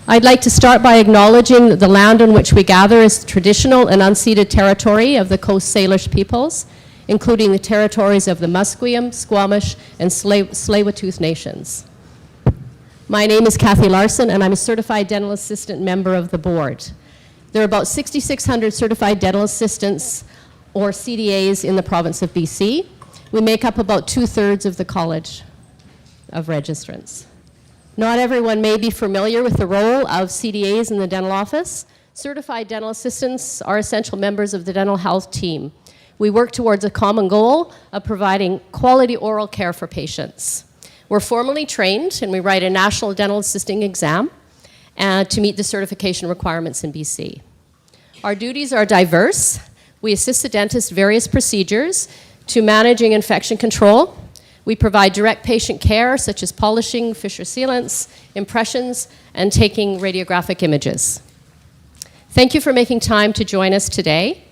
I'd like to start by acknowledging that the land on which we gather is traditional and unceded territory of the Coast Salish peoples, including the territories of the Musqueam, Squamish, and Tsleil-Waututh nations. My name is Kathy Larson, and I'm a certified dental assistant member of the board. There are about 6,600 certified dental assistants, or CDAs, in the province of BC. We make up about 2/3 of the College of Registrants. Not everyone may be familiar with the role of CDAs in the dental office. Certified dental assistants are essential members of the dental health team. We work towards a common goal of providing quality oral care for patients. We're formally trained, and we write a national dental assisting exam to meet the certification requirements in BC. Our duties are diverse. We assist the dentist various procedures to managing infection control. We provide direct patient care, such as polishing, fissure sealants, impressions, and taking radiographic images. Thank you for making time to join us today.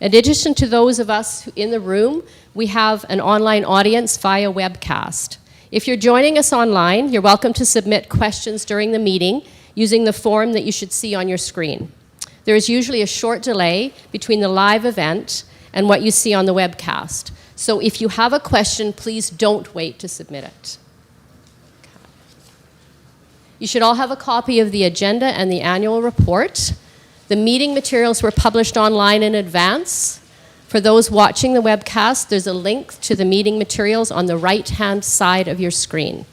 In addition to those of us in the room, we have an online audience via webcast. If you're joining us online, you're welcome to submit questions during the meeting using the form that you should see on your screen. There is usually a short delay between the live event and what you see on the webcast. So if you have a question, please don't wait to submit it. You should all have a copy of the agenda and the annual report. The meeting materials were published online in advance. For those watching the webcast, there's a link to the meeting materials on the right-hand side of your screen.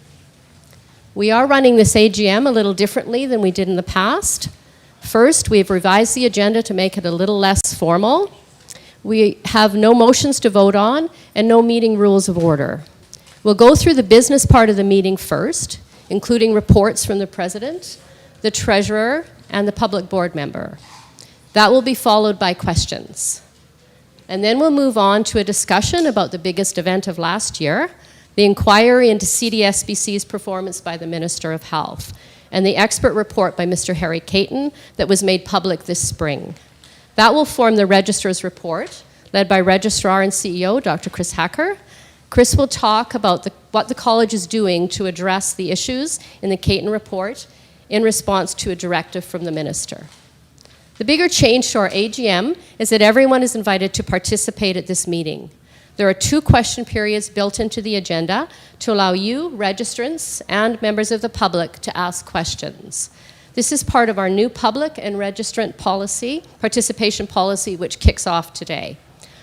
We are running this AGM a little differently than we did in the past. First, we've revised the agenda to make it a little less formal. We have no motions to vote on and no meeting rules of order. We'll go through the business part of the meeting first, including reports from the President, the Treasurer, and the public board member. That will be followed by questions. And then we'll move on to a discussion about the biggest event of last year, the inquiry into Cdsbc's performance by the Minister of Health, and the expert report by Mr. Harry Caton that was made public this spring. That will form the Registrar's report, led by Registrar and CEO, Dr. Chris Hacker. Chris will talk about what the college is doing to address the issues in the Caton report in response to a directive from the Minister. The bigger change to our AGM is that everyone is invited to participate at this meeting. There are 2 question periods built into the agenda to allow you, registrants, and members of the public to ask questions. This is part of our new public and registrant policy, participation policy, which kicks off today.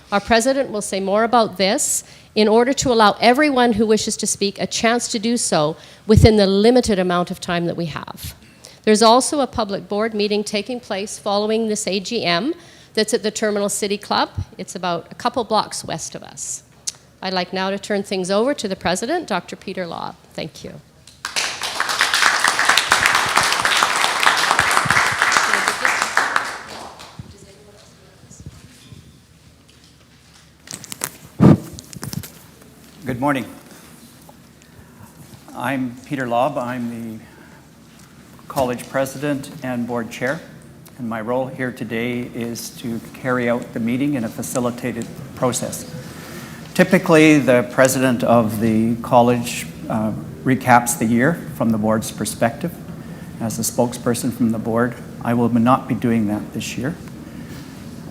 Our President will say more about this in order to allow everyone who wishes to speak a chance to do so within the limited amount of time that we have. There's also a public board meeting taking place following this AGM that's at the Terminal City Club. It's about a couple blocks west of us. I'd like now to turn things over to the President, Dr. Peter Laub. Thank you. Good morning. I'm Peter Laub. I'm the college president and board chair, and my role here today is to carry out the meeting in a facilitated process. Typically, the president of the college recaps the year from the board's perspective. As the spokesperson from the board, I will not be doing that this year.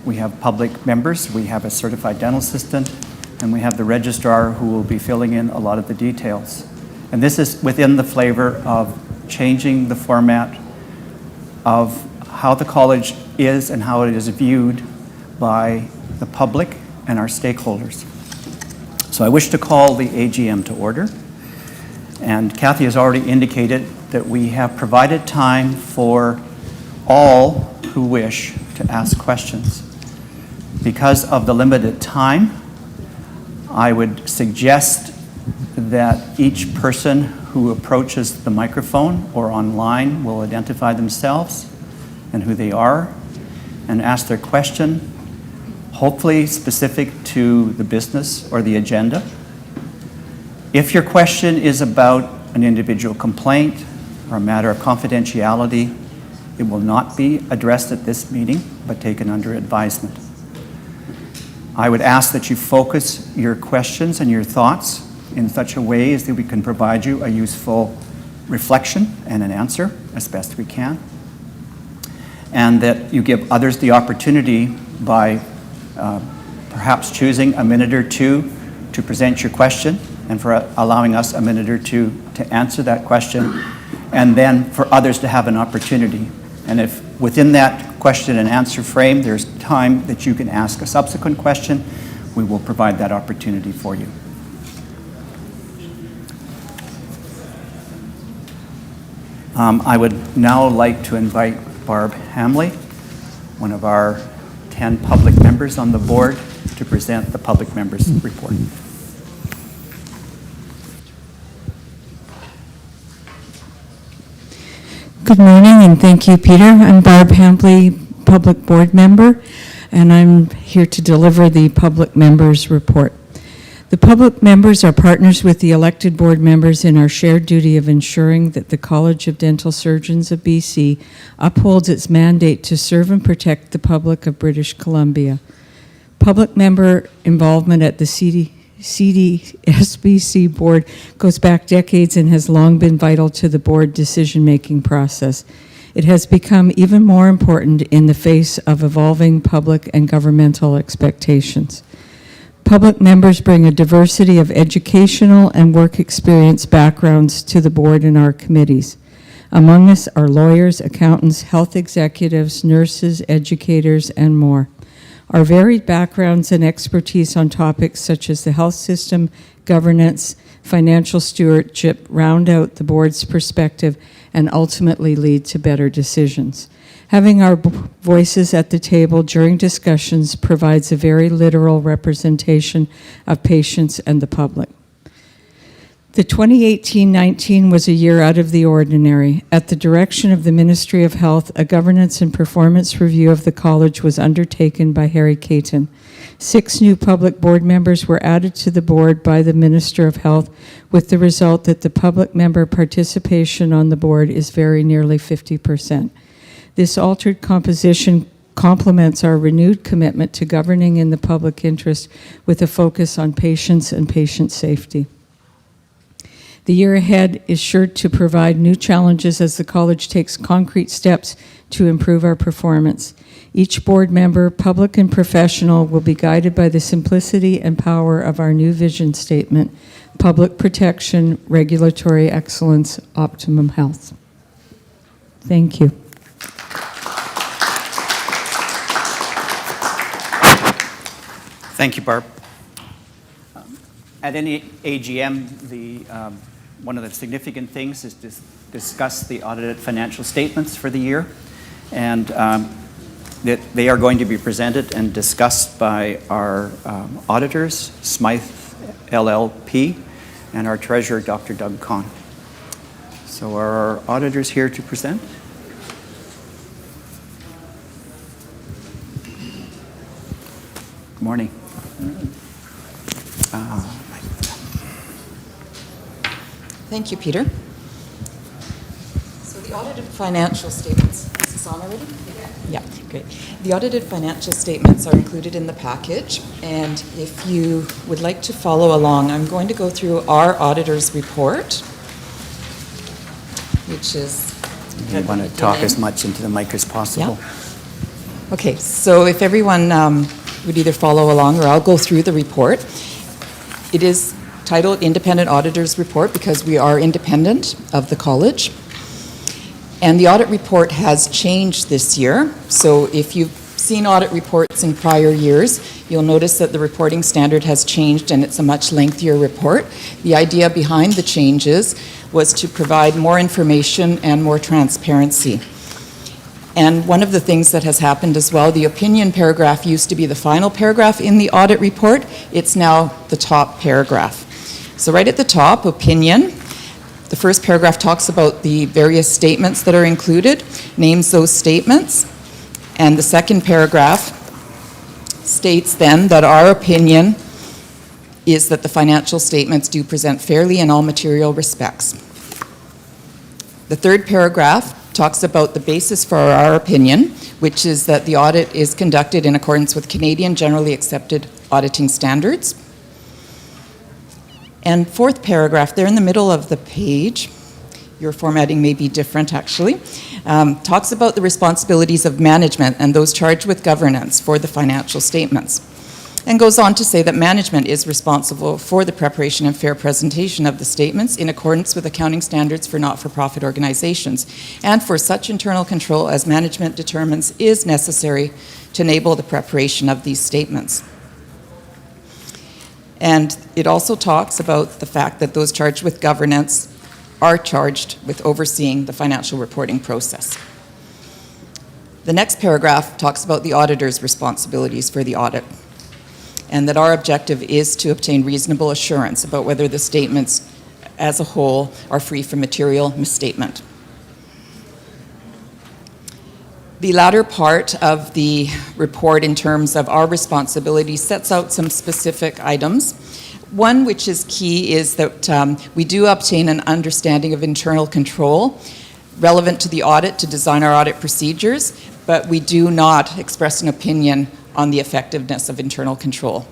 We have public members, we have a certified dental assistant, and we have the registrar who will be filling in a lot of the details. And this is within the flavor of changing the format of how the college is and how it is viewed by the public and our stakeholders. So I wish to call the AGM to order. And Kathy has already indicated that we have provided time for all who wish to ask questions. Because of the limited time, I would suggest that each person who approaches the microphone or online will identify themselves and who they are and ask their question, hopefully specific to the business or the agenda. If your question is about an individual complaint or a matter of confidentiality, it will not be addressed at this meeting, but taken under advisement. I would ask that you focus your questions and your thoughts in such a way as that we can provide you a useful reflection and an answer as best we can. and that you give others the opportunity by perhaps choosing a minute or two to present your question, and for allowing us a minute or two to answer that question, and then for others to have an opportunity. And if within that question and answer frame there's time that you can ask a subsequent question, we will provide that opportunity for you. I would now like to invite Barb Hamley, one of our 10 public members on the board, to present the public members report. Good morning, and thank you, Peter. I'm Barb Hampley, Public Board Member, and I'm here to deliver the Public Members Report. The public members are partners with the elected board members in our shared duty of ensuring that the College of Dental Surgeons of BC upholds its mandate to serve and protect the public of British Columbia. Public member involvement at the Cdsbc board goes back decades and has long been vital to the board decision-making process. It has become even more important in the face of evolving public and governmental expectations. Public members bring a diversity of educational and work experience backgrounds to the board and our committees. Among us are lawyers, accountants, health executives, nurses, educators, and more. Our varied backgrounds and expertise on topics such as the health system, governance, financial stewardship round out the board's perspective and ultimately lead to better decisions. Having our voices at the table during discussions provides a very literal representation of patients and the public. The 2018-19 was a year out of the ordinary. At the direction of the Ministry of Health, a governance and performance review of the college was undertaken by Harry Caton. 6 new public board members were added to the board by the Minister of Health, with the result that the public member participation on the board is very nearly 50%. This altered composition complements our renewed commitment to governing in the public interest with a focus on patients and patient safety. The year ahead is sure to provide new challenges as the college takes concrete steps to improve our performance. Each board member, public and professional, will be guided by the simplicity and power of our new vision statement: public protection, regulatory excellence, optimum health. Thank you. Thank you, Barb. At any AGM, one of the significant things is to discuss the audited financial statements for the year, and that they are going to be presented and discussed by our auditors, Smythe LLP, and our treasurer, Dr. Doug Kahn. So are our auditors here to present? Good morning. Thank you, Peter. So the audited financial statements, is this on already? Yeah, great. The audited financial statements are included in the package, and if you would like to follow along, I'm going to go through our auditor's report, which is... You want to talk as much into the mic as possible. Yeah. Okay, so if everyone would either follow along or I'll go through the report. It is titled Independent Auditor's Report because we are independent of the college. And the audit report has changed this year. So if you've seen audit reports in prior years, you'll notice that the reporting standard has changed and it's a much lengthier report. The idea behind the changes was to provide more information and more transparency. And one of the things that has happened as well, the opinion paragraph used to be the final paragraph in the audit report. It's now the top paragraph. So right at the top, opinion. The first paragraph talks about the various statements that are included, names those statements. And the second paragraph states then that our opinion is that the financial statements do present fairly in all material respects. The third paragraph talks about the basis for our opinion, which is that the audit is conducted in accordance with Canadian generally accepted auditing standards. And fourth paragraph, there in the middle of the page, your formatting may be different actually, talks about the responsibilities of management and those charged with governance for the financial statements, and goes on to say that management is responsible for the preparation and fair presentation of the statements in accordance with accounting standards for not-for-profit organizations, and for such internal control as management determines is necessary to enable the preparation of these statements. And it also talks about the fact that those charged with governance are charged with overseeing the financial reporting process. The next paragraph talks about the auditor's responsibilities for the audit, and that our objective is to obtain reasonable assurance about whether the statements as a whole are free from material misstatement. The latter part of the report in terms of our responsibilities sets out some specific items. One which is key is that we do obtain an understanding of internal control relevant to the audit to design our audit procedures, but we do not express an opinion on the effectiveness of internal control.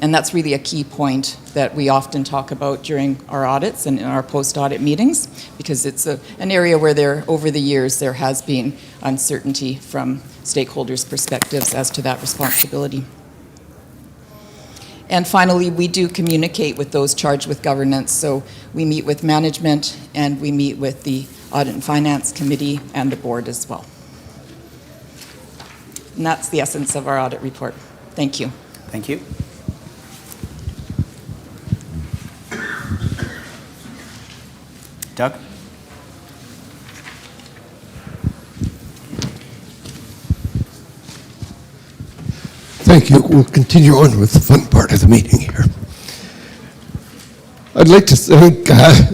And that's really a key point that we often talk about during our audits and in our post-audit meetings, because it's an area where over the years there has been uncertainty from stakeholders' perspectives as to that responsibility. And finally, we do communicate with those charged with governance. So we meet with management and we meet with the Audit and Finance Committee and the board as well. And that's the essence of our audit report. Thank you. Thank you. Doug? Thank you. We'll continue on with the fun part of the meeting here. I'd like to thank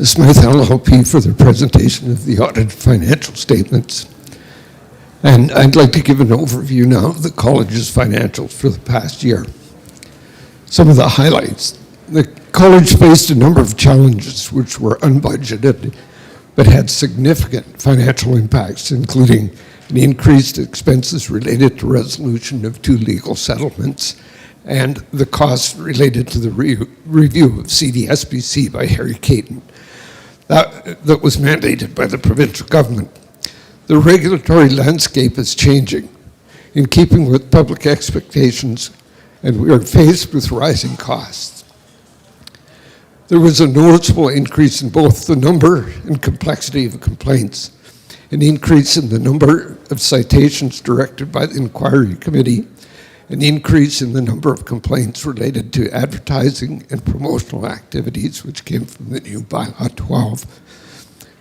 Smith LLP for their presentation of the audited financial statements. And I'd like to give an overview now of the college's financials for the past year. Some of the highlights. The college faced a number of challenges which were unbudgeted but had significant financial impacts, including an increased expenses related to resolution of 2 legal settlements and the costs related to the review of Cdsbc by Harry Caton. That was mandated by the provincial government. The regulatory landscape is changing in keeping with public expectations, and we are faced with rising costs. There was a noticeable increase in both the number and complexity of complaints, an increase in the number of citations directed by the inquiry committee, an increase in the number of complaints related to advertising and promotional activities, which came from the new bylaw 12,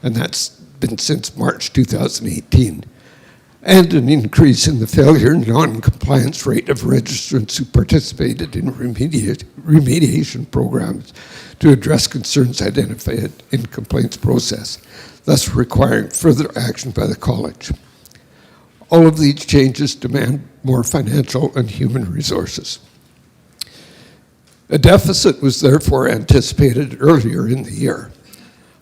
and that's been since March 2018, and an increase in the failure and non-compliance rate of registrants who participated in remediation programs to address concerns identified in complaints process, thus requiring further action by the college. All of these changes demand more financial and human resources. A deficit was therefore anticipated earlier in the year.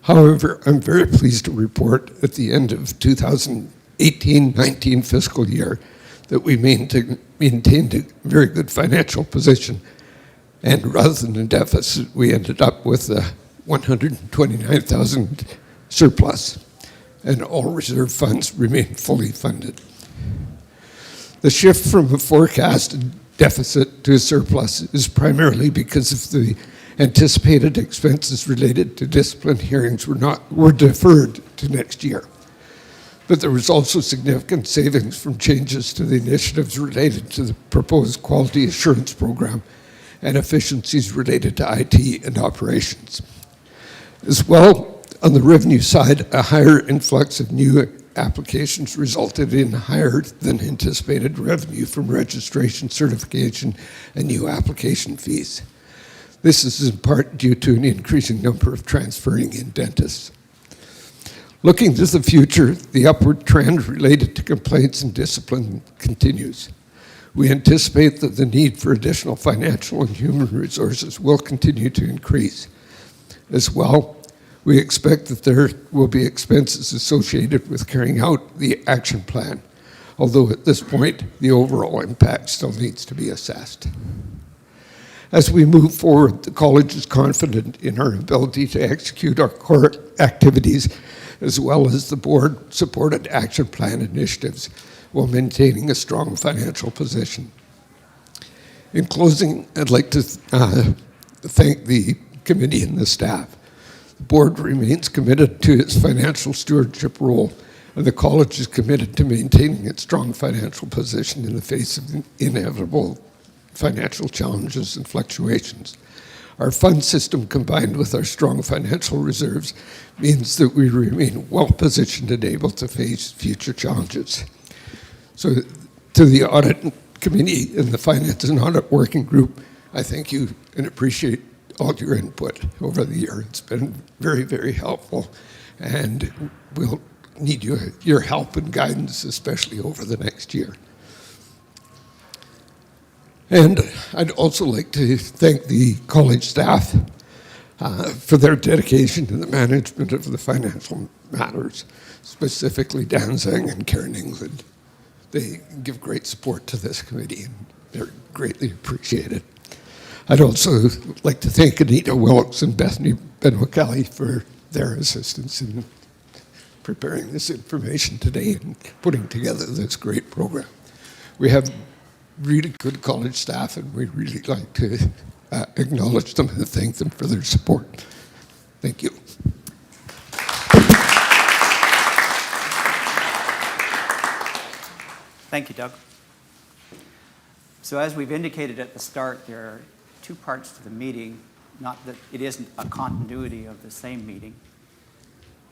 However, I'm very pleased to report at the end of 2018-19 fiscal year that we maintained a very good financial position, and rather than a deficit, we ended up with a $129,000 surplus, and all reserve funds remain fully funded. The shift from a forecasted deficit to a surplus is primarily because of the anticipated expenses related to discipline hearings were deferred to next year. But there was also significant savings from changes to the initiatives related to the proposed quality assurance program and efficiencies related to IT and operations. As well, on the revenue side, a higher influx of new applications resulted in higher than anticipated revenue from registration, certification, and new application fees. This is in part due to an increasing number of transferring in dentists. Looking to the future, the upward trend related to complaints and discipline continues. We anticipate that the need for additional financial and human resources will continue to increase. As well, we expect that there will be expenses associated with carrying out the action plan, although at this point, the overall impact still needs to be assessed. As we move forward, the college is confident in our ability to execute our core activities as well as the board-supported action plan initiatives while maintaining a strong financial position. In closing, I'd like to thank the committee and the staff. The board remains committed to its financial stewardship role, and the college is committed to maintaining its strong financial position in the face of inevitable financial challenges and fluctuations. Our fund system, combined with our strong financial reserves, means that we remain well positioned and able to face future challenges. So, to the Audit Committee and the Finance and Audit Working Group, I thank you and appreciate all your input over the year. It's been very, very helpful, and we'll need your help and guidance, especially over the next year. And I'd also like to thank the college staff for their dedication to the management of the financial matters, specifically Dan Zhang and Karen England. They give great support to this committee, and they're greatly appreciated. I'd also like to thank Anita Wilkes and Bethany Benwakali for their assistance in preparing this information today and putting together this great program. We have really good college staff, and we really like to acknowledge them and thank them for their support. Thank you. Thank you, Doug. So as we've indicated at the start, there are two parts to the meeting, not that it isn't a continuity of the same meeting,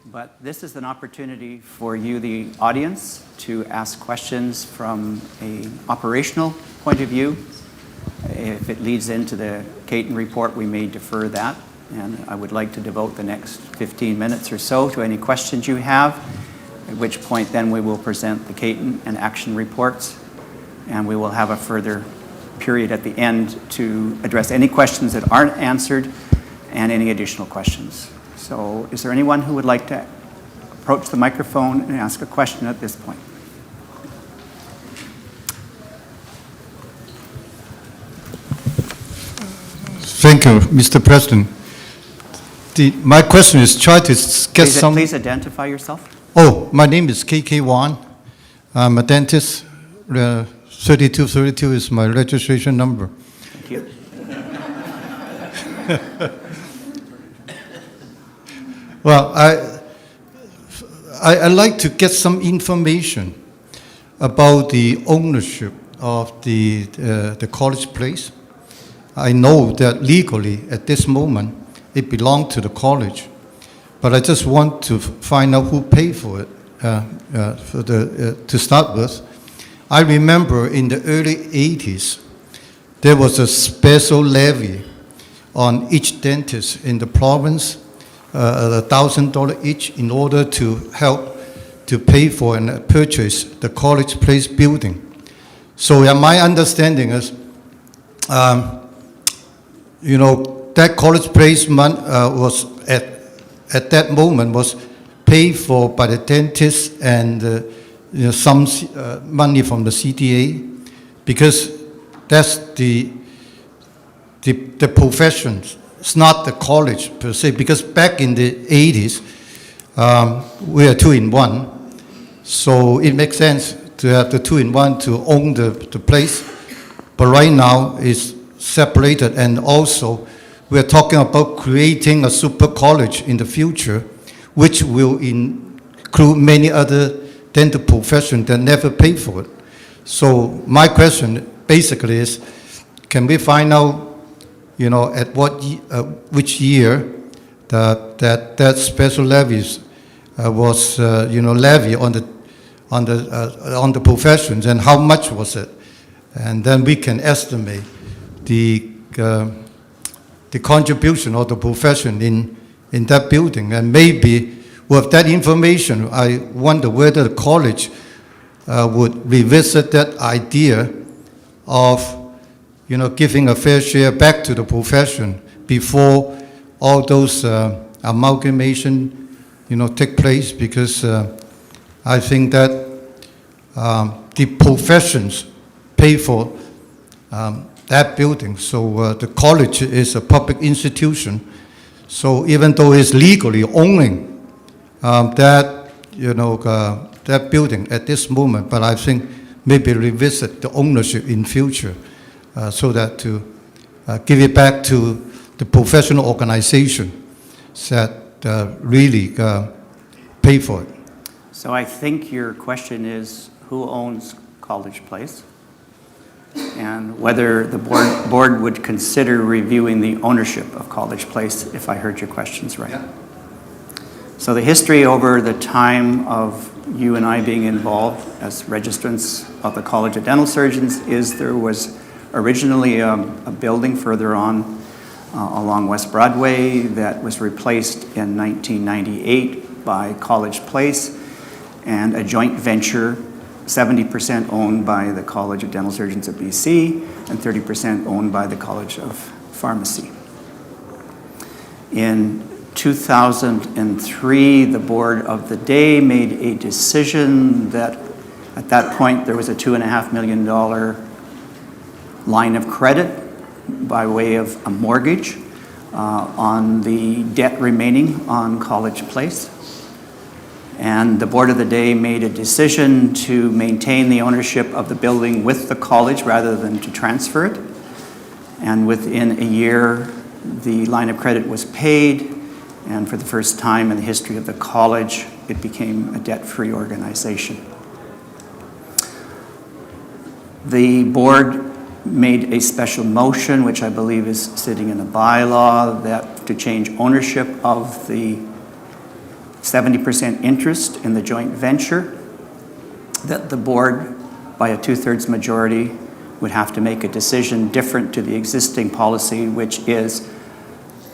but this is an opportunity for you, the audience, to ask questions from an operational point of view. If it leads into the Caton report, we may defer that, and I would like to devote the next 15 minutes or so to any questions you have, at which point then we will present the Caton and action reports, and we will have a further period at the end to address any questions that aren't answered and any additional questions. So is there anyone who would like to approach the microphone and ask a question at this point? Thank you, Mr. President. My question is try to get some... Please identify yourself. Oh, my name is KK Wan. I'm a dentist. 3232 is my registration number. Thank you. Well, I'd like to get some information about the ownership of the college place. I know that legally at this moment it belongs to the college, but I just want to find out who paid for it to start with. I remember in the early 80s, there was a special levy on each dentist in the province, $1,000 each, in order to help to pay for and purchase the college place building. So my understanding is, that college place was at that moment was paid for by the dentist and some money from the CDA, because that's the profession. It's not the college per se, because back in the 80s, we are 2-in-1. So it makes sense to have the 2-in-1 to own the place. But right now it's separated, and also we're talking about creating a super college in the future, which will include many other dental professions that never pay for it. So my question basically is, can we find out, at which year that special levies was levy on the professions, and how much was it? And then we can estimate the contribution of the profession in that building. And maybe with that information, I wonder whether the college would revisit that idea of giving a fair share back to the profession before all those amalgamation take place, because I think that the professions pay for that building. So the college is a public institution. So even though it's legally owning that building at this moment, but I think maybe revisit the ownership in future so that to give it back to the professional organization that really pay for it. So I think your question is who owns College Place and whether the board would consider reviewing the ownership of College Place, if I heard your questions right. Yeah. So the history over the time of you and I being involved as registrants of the College of Dental Surgeons is there was originally a building further on along West Broadway that was replaced in 1998 by College Place and a joint venture, 70% owned by the College of Dental Surgeons of BC and 30% owned by the College of Pharmacy. In 2003, the board of the day made a decision that at that point there was a $2.5 million line of credit by way of a mortgage on the debt remaining on College Place. And the board of the day made a decision to maintain the ownership of the building with the college rather than to transfer it. And within a year, the line of credit was paid. And for the first time in the history of the college, it became a debt-free organization. The board made a special motion, which I believe is sitting in a bylaw, that to change ownership of the 70% interest in the joint venture, that the board, by a 2/3 majority, would have to make a decision different to the existing policy, which is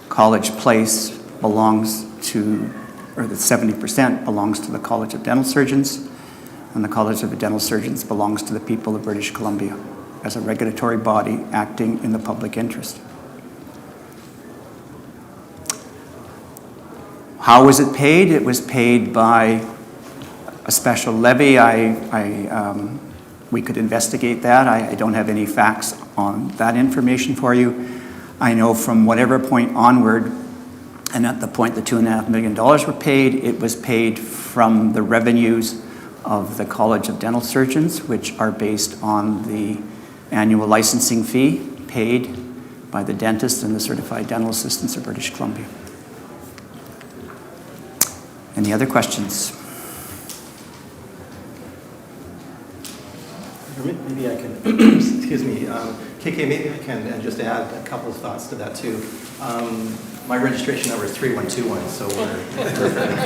College Place belongs to, or the 70% belongs to the College of Dental Surgeons, and the College of Dental Surgeons belongs to the people of British Columbia as a regulatory body acting in the public interest. How was it paid? It was paid by a special levy. We could investigate that. I don't have any facts on that information for you. I know from whatever point onward, and at the point the $2.5 million were paid, it was paid from the revenues of the College of Dental Surgeons, which are based on the annual licensing fee paid by the dentists and the certified dental assistants of British Columbia. Any other questions? Maybe I can, excuse me, KK, maybe I can just add a couple of thoughts to that too. My registration number is 3121, so we're fairly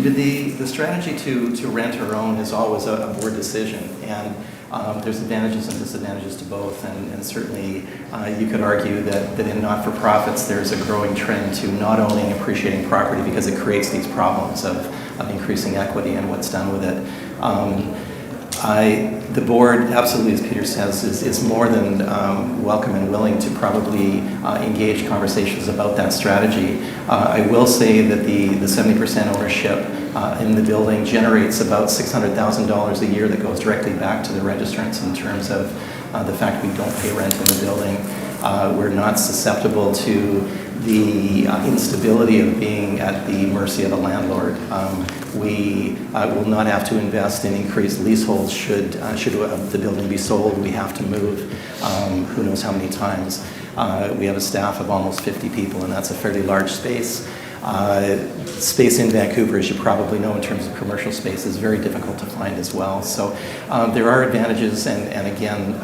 close. The strategy to rent or own is always a board decision, and there's advantages and disadvantages to both, and certainly you could argue that in not-for-profits there's a growing trend to not owning and appreciating property because it creates these problems of increasing equity and what's done with it. The board, absolutely, as Peter says, is more than welcome and willing to probably engage conversations about that strategy. I will say that the 70% ownership in the building generates about $600,000 a year that goes directly back to the registrants in terms of the fact we don't pay rent in the building. We're not susceptible to the instability of being at the mercy of the landlord. We will not have to invest in increased leaseholds should the building be sold. We have to move who knows how many times. We have a staff of almost 50 people, and that's a fairly large space. Space in Vancouver, as you probably know, in terms of commercial space, is very difficult to find as well. So there are advantages, and again,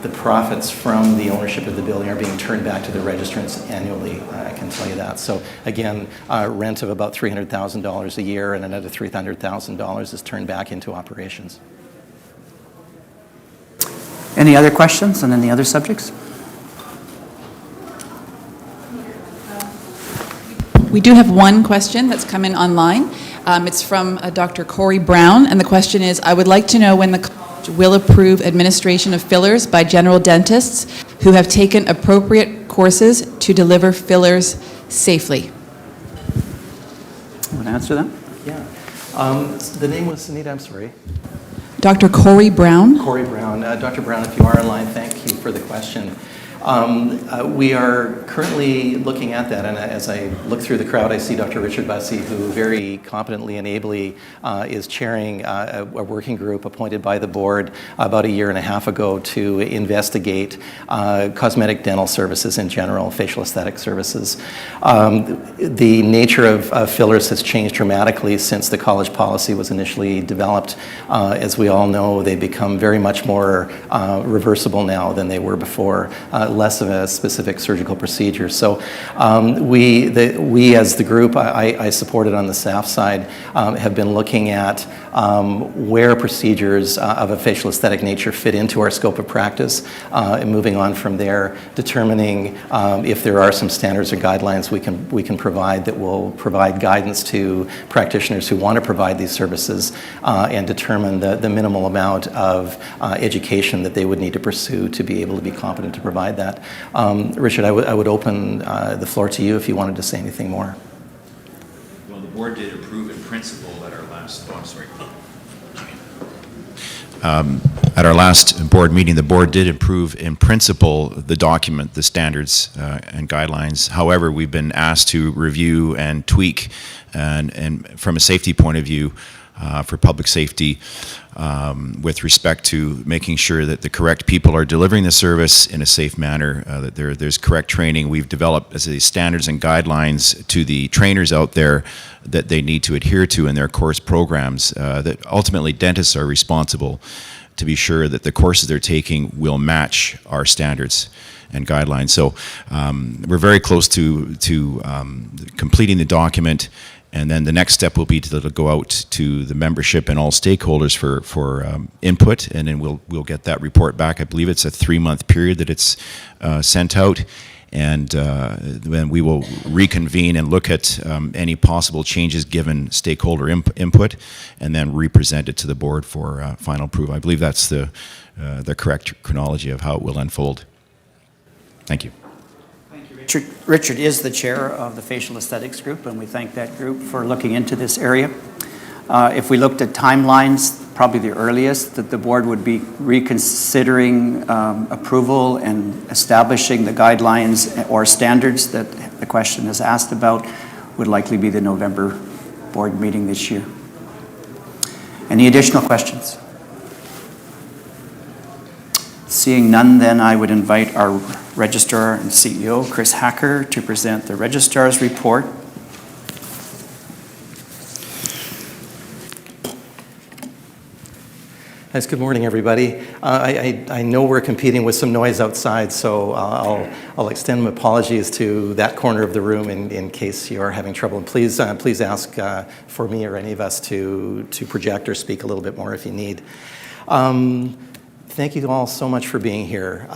the profits from the ownership of the building are being turned back to the registrants annually, I can tell you that. So again, rent of about $300,000 a year and another $300,000 is turned back into operations. Any other questions on any other subjects? We do have one question that's come in online. It's from Dr. Corey Brown, and the question is, I would like to know when the college will approve administration of fillers by general dentists who have taken appropriate courses to deliver fillers safely. Want to answer that? Yeah. The name was Sunita, I'm sorry. Dr. Corey Brown. Corey Brown. Dr. Brown, if you are online, thank you for the question. We are currently looking at that, and as I look through the crowd, I see Dr. Richard Bussey, who very competently and ably is chairing a working group appointed by the board about a year and a half ago to investigate cosmetic dental services in general, facial aesthetic services. The nature of fillers has changed dramatically since the college policy was initially developed. As we all know, they become very much more reversible now than they were before, less of a specific surgical procedure. So we as the group, I supported on the staff side, have been looking at where procedures of a facial aesthetic nature fit into our scope of practice, and moving on from there, determining if there are some standards or guidelines we can provide that will provide guidance to practitioners who want to provide these services, and determine the minimal amount of education that they would need to pursue to be able to be competent to provide that. Richard, I would open the floor to you if you wanted to say anything more. Well, the board did approve in principle at our last, oh, I'm sorry. At our last board meeting, the board did approve in principle the document, the standards and guidelines. However, we've been asked to review and tweak, and from a safety point of view, for public safety, with respect to making sure that the correct people are delivering the service in a safe manner, that there's correct training. We've developed as a standards and guidelines to the trainers out there that they need to adhere to in their course programs, that ultimately dentists are responsible to be sure that the courses they're taking will match our standards and guidelines. So we're very close to completing the document. And then the next step will be to go out to the membership and all stakeholders for input, and then we'll get that report back. I believe it's a 3-month period that it's sent out, and then we will reconvene and look at any possible changes given stakeholder input, and then represent it to the board for final approval. I believe that's the correct chronology of how it will unfold. Thank you. Richard is the chair of the Facial Aesthetics Group, and we thank that group for looking into this area. If we looked at timelines, probably the earliest that the board would be reconsidering approval and establishing the guidelines or standards that the question is asked about would likely be the November board meeting this year. Any additional questions? Seeing none, then I would invite our Registrar and CEO, Chris Hacker, to present the Registrar's report. Yes, good morning, everybody. I know we're competing with some noise outside, so I'll extend my apologies to that corner of the room in case you are having trouble. And please ask for me or any of us to project or speak a little bit more if you need. Thank you all so much for being here.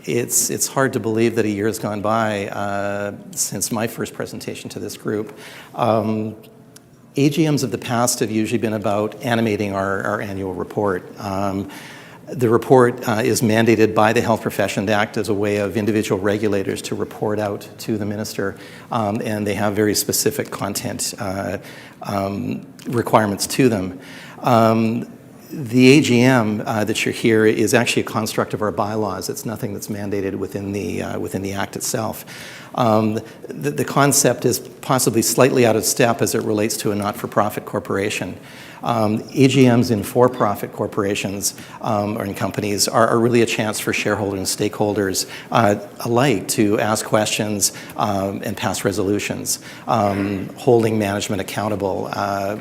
It's hard to believe that a year has gone by since my first presentation to this group. AGMs of the past have usually been about animating our annual report. The report is mandated by the Health Professions Act as a way of individual regulators to report out to the minister, and they have very specific content requirements to them. The AGM that you're here is actually a construct of our bylaws. It's nothing that's mandated within the Act itself. The concept is possibly slightly out of step as it relates to a not-for-profit corporation. AGMs in for-profit corporations or in companies are really a chance for shareholders and stakeholders alike to ask questions and pass resolutions, holding management accountable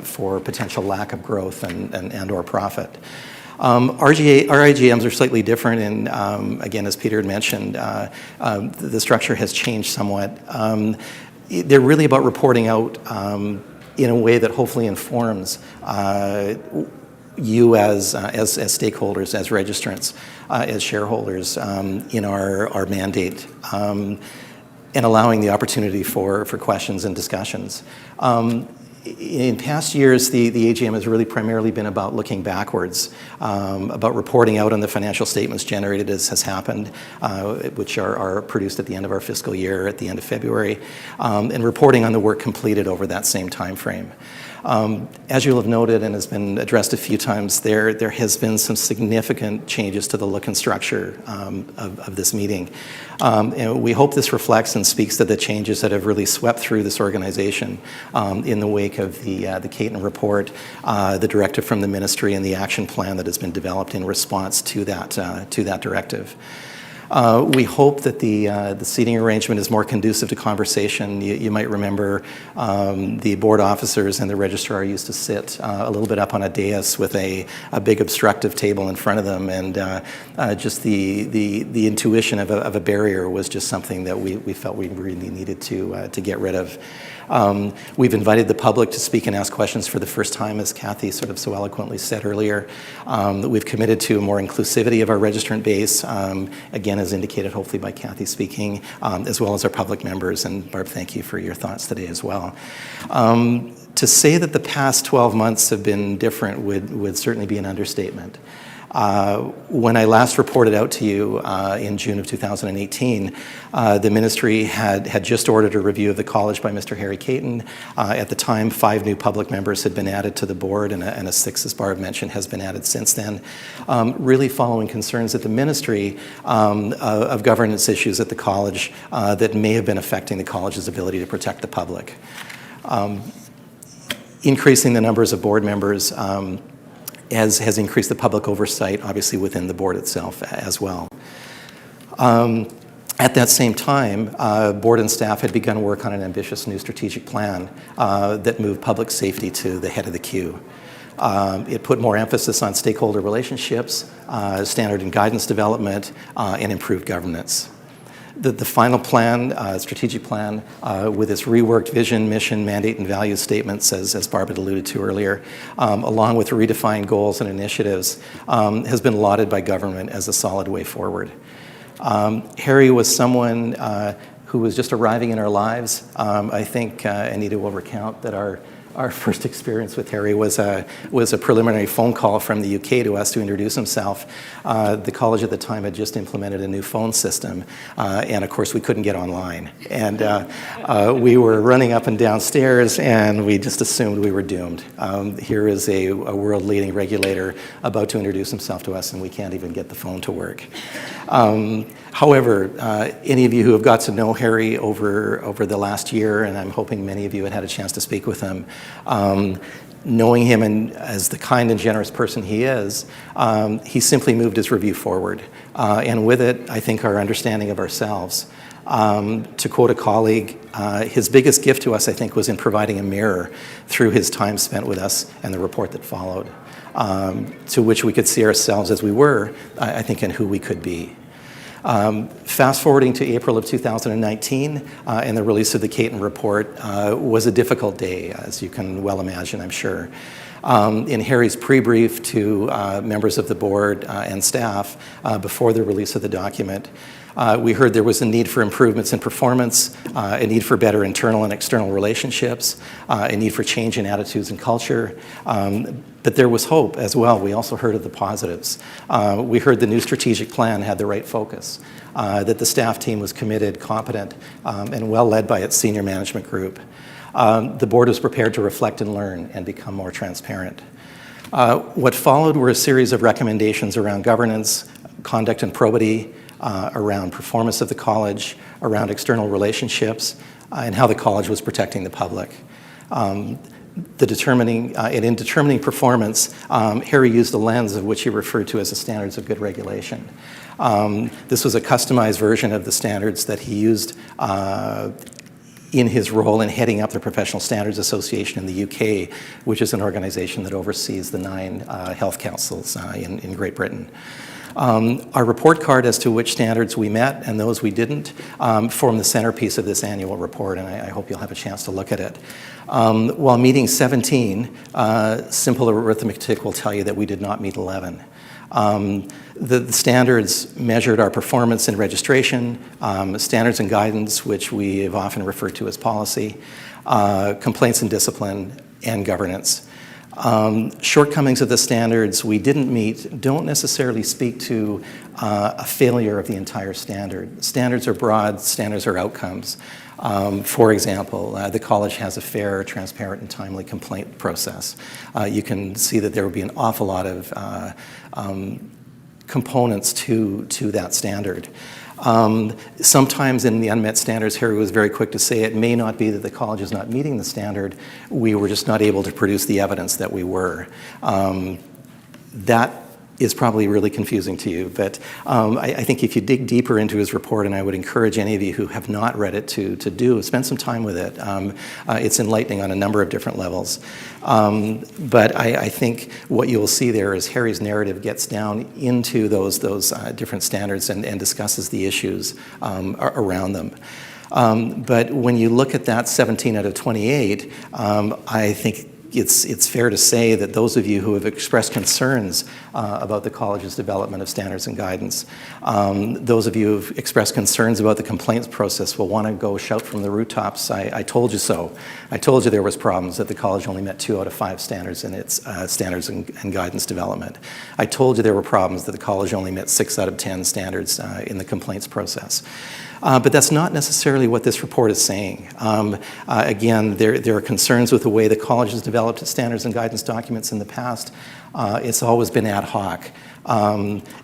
for potential lack of growth and or profit. Our AGMs are slightly different, and again, as Peter had mentioned, the structure has changed somewhat. They're really about reporting out in a way that hopefully informs you as stakeholders, as registrants, as shareholders in our mandate, and allowing the opportunity for questions and discussions. In past years, the AGM has really primarily been about looking backwards, about reporting out on the financial statements generated as has happened, which are produced at the end of our fiscal year, at the end of February, and reporting on the work completed over that same time frame. As you'll have noted and has been addressed a few times, there has been some significant changes to the look and structure of this meeting. And we hope this reflects and speaks to the changes that have really swept through this organization in the wake of the Caton report, the directive from the ministry, and the action plan that has been developed in response to that directive. We hope that the seating arrangement is more conducive to conversation. You might remember the board officers and the registrar used to sit a little bit up on a dais with a big obstructive table in front of them, and just the intuition of a barrier was just something that we felt we really needed to get rid of. We've invited the public to speak and ask questions for the first time, as Kathy sort of so eloquently said earlier. We've committed to more inclusivity of our registrant base, again, as indicated hopefully by Kathy speaking, as well as our public members. And Barb, thank you for your thoughts today as well. To say that the past 12 months have been different would certainly be an understatement. When I last reported out to you in June of 2018, the ministry had just ordered a review of the college by Mr. Harry Caton. At the time, 5 new public members had been added to the board, and a 6th, as Barb mentioned, has been added since then, really following concerns at the ministry of governance issues at the college that may have been affecting the college's ability to protect the public. Increasing the numbers of board members has increased the public oversight, obviously, within the board itself as well. At that same time, board and staff had begun work on an ambitious new strategic plan that moved public safety to the head of the queue. It put more emphasis on stakeholder relationships, standard and guidance development, and improved governance. The final plan, strategic plan, with its reworked vision, mission, mandate, and value statements, as Barb had alluded to earlier, along with redefined goals and initiatives, has been lauded by government as a solid way forward. Harry was someone who was just arriving in our lives. I think Anita will recount that our first experience with Harry was a preliminary phone call from the UK to us to introduce himself. The college at the time had just implemented a new phone system, and of course we couldn't get online. And we were running up and down stairs, and we just assumed we were doomed. Here is a world-leading regulator about to introduce himself to us, and we can't even get the phone to work. However, any of you who have got to know Harry over the last year, and I'm hoping many of you had a chance to speak with him, knowing him as the kind and generous person he is, he simply moved his review forward. And with it, I think our understanding of ourselves. To quote a colleague, his biggest gift to us, I think, was in providing a mirror through his time spent with us and the report that followed, to which we could see ourselves as we were, I think, and who we could be. Fast forwarding to April of 2019 and the release of the Caton report was a difficult day, as you can well imagine, I'm sure. In Harry's pre-brief to members of the board and staff before the release of the document, we heard there was a need for improvements in performance, a need for better internal and external relationships, a need for change in attitudes and culture. But there was hope as well. We also heard of the positives. We heard the new strategic plan had the right focus, that the staff team was committed, competent, and well led by its senior management group. The board was prepared to reflect and learn and become more transparent. What followed were a series of recommendations around governance, conduct and probity, around performance of the college, around external relationships, and how the college was protecting the public. In determining performance, Harry used the lens of which he referred to as the standards of good regulation. This was a customized version of the standards that he used in his role in heading up the Professional Standards Association in the UK, which is an organization that oversees the 9 health councils in Great Britain. Our report card as to which standards we met and those we didn't form the centerpiece of this annual report, and I hope you'll have a chance to look at it. While meeting 17, simple arithmetic will tell you that we did not meet 11. The standards measured our performance in registration, standards and guidance, which we have often referred to as policy, complaints and discipline, and governance. Shortcomings of the standards we didn't meet don't necessarily speak to a failure of the entire standard. Standards are broad, standards are outcomes. For example, the college has a fair, transparent, and timely complaint process. You can see that there will be an awful lot of components to that standard. Sometimes in the unmet standards, Harry was very quick to say it may not be that the college is not meeting the standard, we were just not able to produce the evidence that we were. That is probably really confusing to you, but I think if you dig deeper into his report, and I would encourage any of you who have not read it to spend some time with it. It's enlightening on a number of different levels. But I think what you'll see there is Harry's narrative gets down into those different standards and discusses the issues around them. But when you look at that 17 out of 28, I think it's fair to say that those of you who have expressed concerns about the college's development of standards and guidance, those of you who have expressed concerns about the complaints process will want to go shout from the rooftops, I told you so. I told you there was problems, that the college only met 2 out of 5 standards in its standards and guidance development. I told you there were problems, that the college only met 6 out of 10 standards in the complaints process. But that's not necessarily what this report is saying. Again, there are concerns with the way the college has developed its standards and guidance documents in the past. It's always been ad hoc.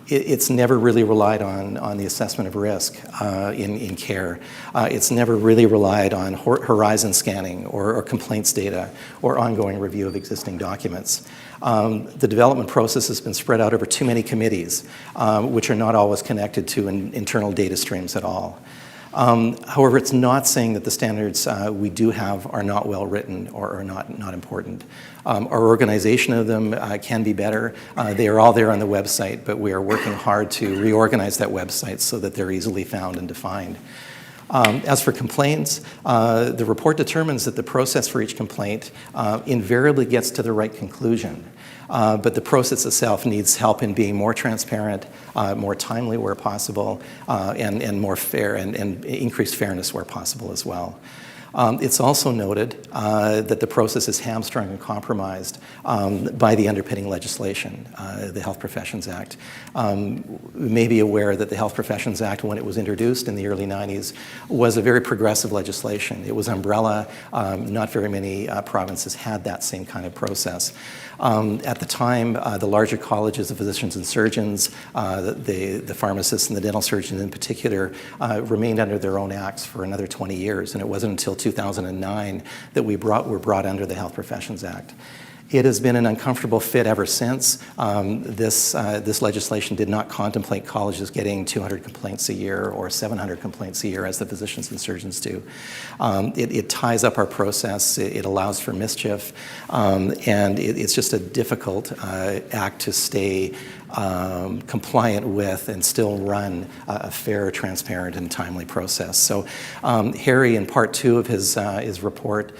It's never really relied on the assessment of risk in care. It's never really relied on horizon scanning or complaints data or ongoing review of existing documents. The development process has been spread out over too many committees, which are not always connected to internal data streams at all. However, it's not saying that the standards we do have are not well written or are not important. Our organization of them can be better. They are all there on the website, but we are working hard to reorganize that website so that they're easily found and defined. As for complaints, the report determines that the process for each complaint invariably gets to the right conclusion. But the process itself needs help in being more transparent, more timely where possible, and more fair and increased fairness where possible as well. It's also noted that the process is hamstrung and compromised by the underpinning legislation, the Health Professions Act. We may be aware that the Health Professions Act, when it was introduced in the early 90s, was a very progressive legislation. It was umbrella. Not very many provinces had that same kind of process. At the time, the larger colleges of physicians and surgeons, the pharmacists and the dental surgeons in particular, remained under their own acts for another 20 years, and it wasn't until 2009 that were brought under the Health Professions Act. It has been an uncomfortable fit ever since. This legislation did not contemplate colleges getting 200 complaints a year or 700 complaints a year as the physicians and surgeons do. It ties up our process, it allows for mischief, and it's just a difficult act to stay compliant with and still run a fair, transparent, and timely process. So Harry, in part 2 of his report,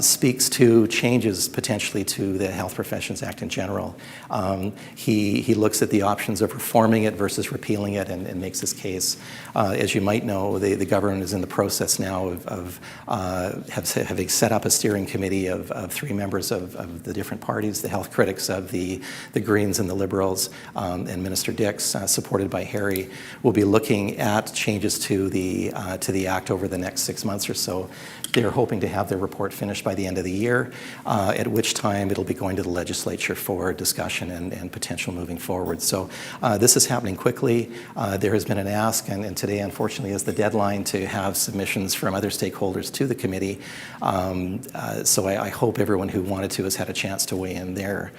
speaks to changes potentially to the Health Professions Act in general. He looks at the options of reforming it versus repealing it and makes his case. As you might know, the government is in the process now of having set up a steering committee of 3 members of the different parties, the health critics of the Greens and the Liberals, and Minister Dix, supported by Harry, will be looking at changes to the Act over the next 6 months or so. They're hoping to have their report finished by the end of the year, at which time it'll be going to the legislature for discussion and potential moving forward. So this is happening quickly. There has been an ask, and today, unfortunately, is the deadline to have submissions from other stakeholders to the committee. So I hope everyone who wanted to has had a chance to weigh in there.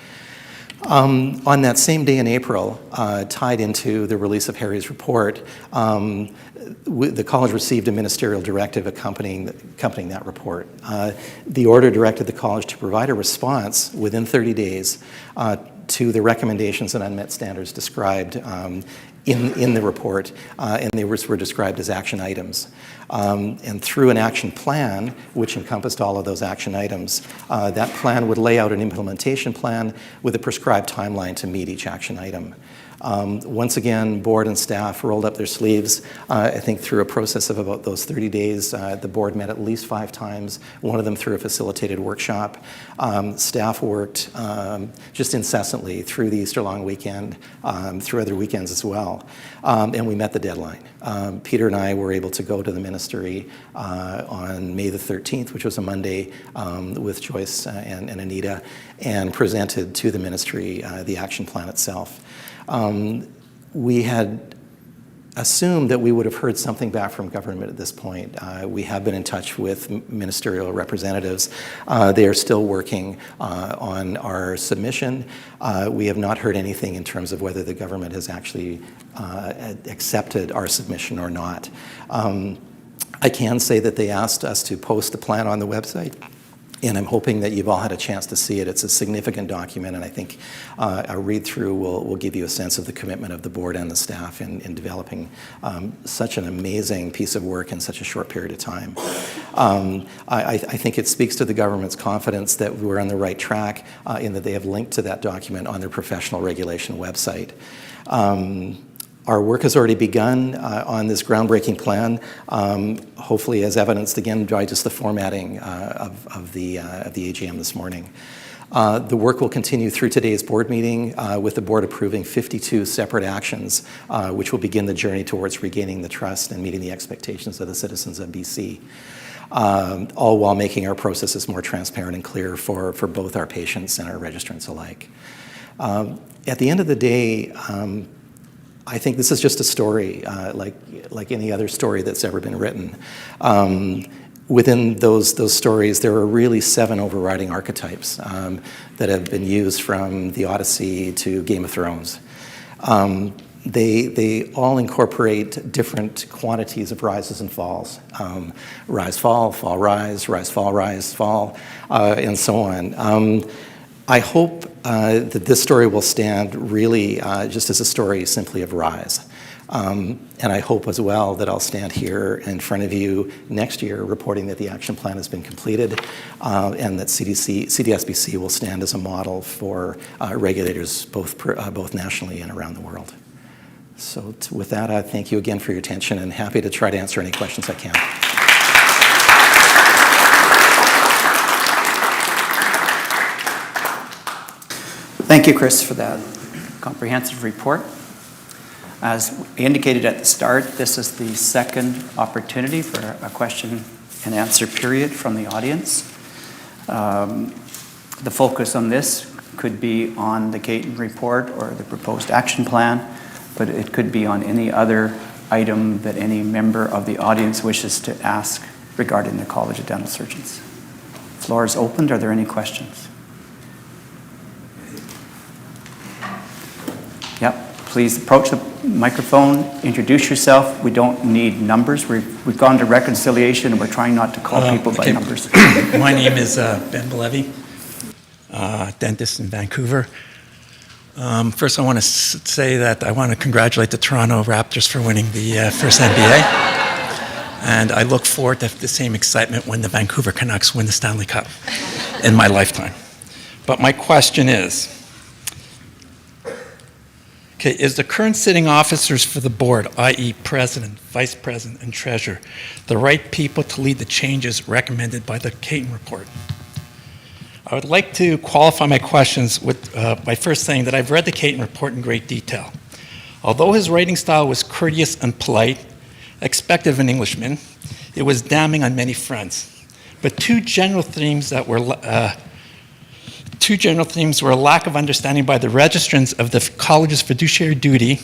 On that same day in April, tied into the release of Harry's report, the college received a ministerial directive accompanying that report. The order directed the college to provide a response within 30 days to the recommendations and unmet standards described in the report, and they were described as action items. And through an action plan, which encompassed all of those action items, that plan would lay out an implementation plan with a prescribed timeline to meet each action item. Once again, board and staff rolled up their sleeves. I think through a process of about those 30 days, the board met at least 5 times, one of them through a facilitated workshop. Staff worked just incessantly through the Easter long weekend, through other weekends as well, and we met the deadline. Peter and I were able to go to the ministry on May the 13th, which was a Monday, with Joyce and Anita, and presented to the ministry the action plan itself. We had assumed that we would have heard something back from government at this point. We have been in touch with ministerial representatives. They are still working on our submission. We have not heard anything in terms of whether the government has actually accepted our submission or not. I can say that they asked us to post the plan on the website, and I'm hoping that you've all had a chance to see it. It's a significant document, and I think a read-through will give you a sense of the commitment of the board and the staff in developing such an amazing piece of work in such a short period of time. I think it speaks to the government's confidence that we're on the right track in that they have linked to that document on their professional regulation website. Our work has already begun on this groundbreaking plan, hopefully as evidenced again by just the formatting of the AGM this morning. The work will continue through today's board meeting with the board approving 52 separate actions, which will begin the journey towards regaining the trust and meeting the expectations of the citizens of BC. All while making our processes more transparent and clear for both our patients and our registrants alike. At the end of the day, I think this is just a story, like any other story that's ever been written. Within those stories, there are really 7 overriding archetypes that have been used from the Odyssey to Game of Thrones. They all incorporate different quantities of rises and falls. Rise, fall, rise, fall, rise, fall, and so on. I hope that this story will stand really just as a story simply of rise. And I hope as well that I'll stand here in front of you next year reporting that the action plan has been completed and that Cdsbc will stand as a model for regulators both nationally and around the world. So with that, I thank you again for your attention and happy to try to answer any questions I can. Thank you, Chris, for that comprehensive report. As indicated at the start, this is the second opportunity for a question and answer period from the audience. The focus on this could be on the Caton report or the proposed action plan, but it could be on any other item that any member of the audience wishes to ask regarding the College of Dental Surgeons. Floor is opened. Are there any questions? Yep, please approach the microphone, introduce yourself. We don't need numbers. We've gone to reconciliation and we're trying not to call people by numbers. My name is Ben Belevi, dentist in Vancouver. First I want to say that I want to congratulate the Toronto Raptors for winning the first NBA. And I look forward to the same excitement when the Vancouver Canucks win the Stanley Cup in my lifetime. But my question is, okay, is the current sitting officers for the board, i.e. president, vice president, and treasurer, the right people to lead the changes recommended by the Caton report? I would like to qualify my questions by first saying that I've read the Caton report in great detail. Although his writing style was courteous and polite, expected of an Englishman, it was damning on many fronts. But two general themes were a lack of understanding by the registrants of the college's fiduciary duty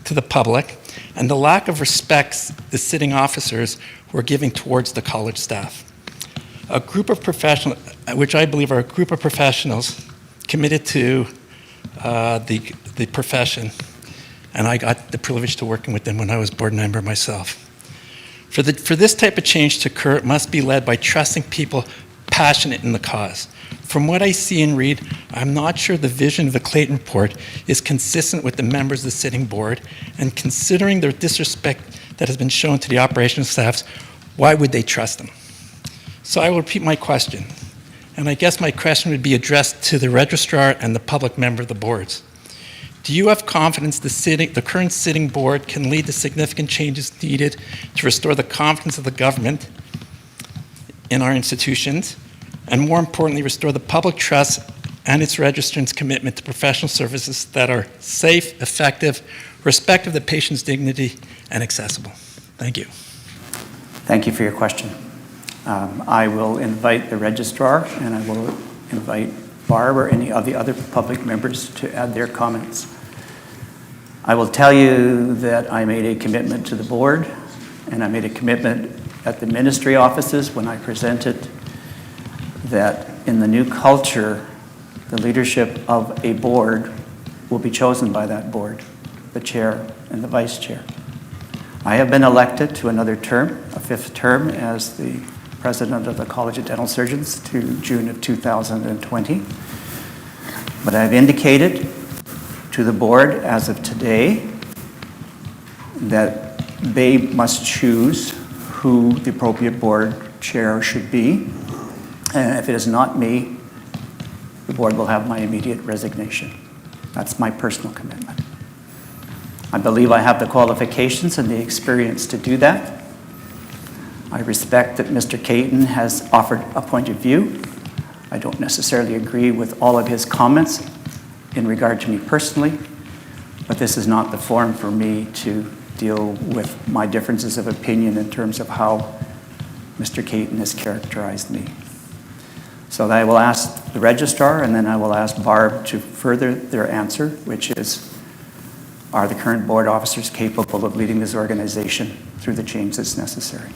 to the public and the lack of respect the sitting officers were giving towards the college staff. A group of professionals, which I believe are a group of professionals committed to the profession, and I got the privilege to working with them when I was board member myself. For this type of change to occur, it must be led by trusting people passionate in the cause. From what I see and read, I'm not sure the vision of the Clayton report is consistent with the members of the sitting board, and considering their disrespect that has been shown to the operational staffs, why would they trust them? So I will repeat my question, and I guess my question would be addressed to the registrar and the public member of the boards. Do you have confidence the current sitting board can lead the significant changes needed to restore the confidence of the government in our institutions, and more importantly, restore the public trust and its registrants' commitment to professional services that are safe, effective, respectful of the patient's dignity, and accessible? Thank you. Thank you for your question. I will invite the registrar, and I will invite Barb or any of the other public members to add their comments. I will tell you that I made a commitment to the board, and I made a commitment at the ministry offices when I presented that in the new culture, the leadership of a board will be chosen by that board, the chair and the vice chair. I have been elected to another term, a 5th term, as the president of the College of Dental Surgeons to June of 2020. But I've indicated to the board as of today that they must choose who the appropriate board chair should be. And if it is not me, the board will have my immediate resignation. That's my personal commitment. I believe I have the qualifications and the experience to do that. I respect that Mr. Caton has offered a point of view. I don't necessarily agree with all of his comments in regard to me personally, but this is not the forum for me to deal with my differences of opinion in terms of how Mr. Caton has characterized me. So I will ask the registrar, and then I will ask Barb to further their answer, which is, are the current board officers capable of leading this organization through the change that's necessary?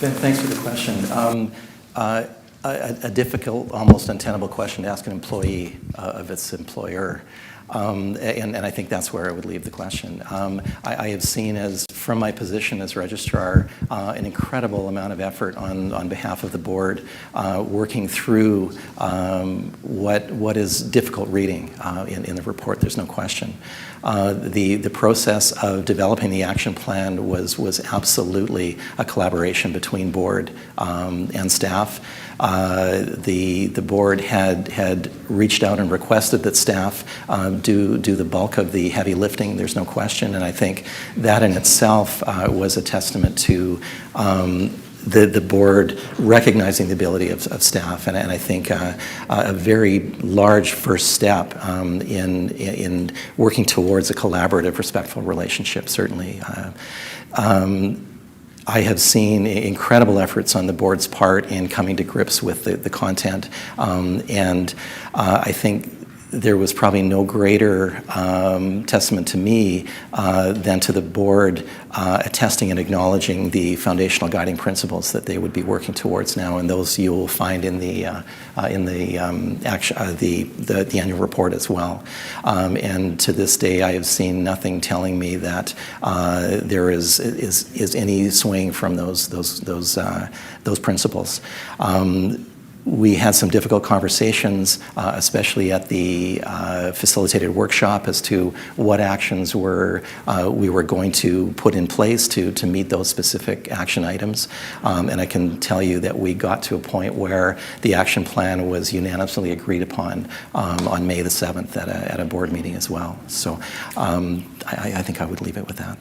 Ben, thanks for the question. A difficult, almost untenable question to ask an employee of its employer. And I think that's where I would leave the question. I have seen, as from my position as registrar, an incredible amount of effort on behalf of the board, working through what is difficult reading in the report. There's no question. The process of developing the action plan was absolutely a collaboration between board and staff. The board had reached out and requested that staff do the bulk of the heavy lifting. There's no question, and I think that in itself was a testament to the board recognizing the ability of staff, and I think a very large first step in working towards a collaborative, respectful relationship, certainly. I have seen incredible efforts on the board's part in coming to grips with the content, and I think there was probably no greater testament to me than to the board attesting and acknowledging the foundational guiding principles that they would be working towards now, and those you will find in the annual report as well. And to this day, I have seen nothing telling me that there is any swaying from those principles. We had some difficult conversations, especially at the facilitated workshop, as to what actions we were going to put in place to meet those specific action items. And I can tell you that we got to a point where the action plan was unanimously agreed upon on May the 7th at a board meeting as well. So I think I would leave it with that.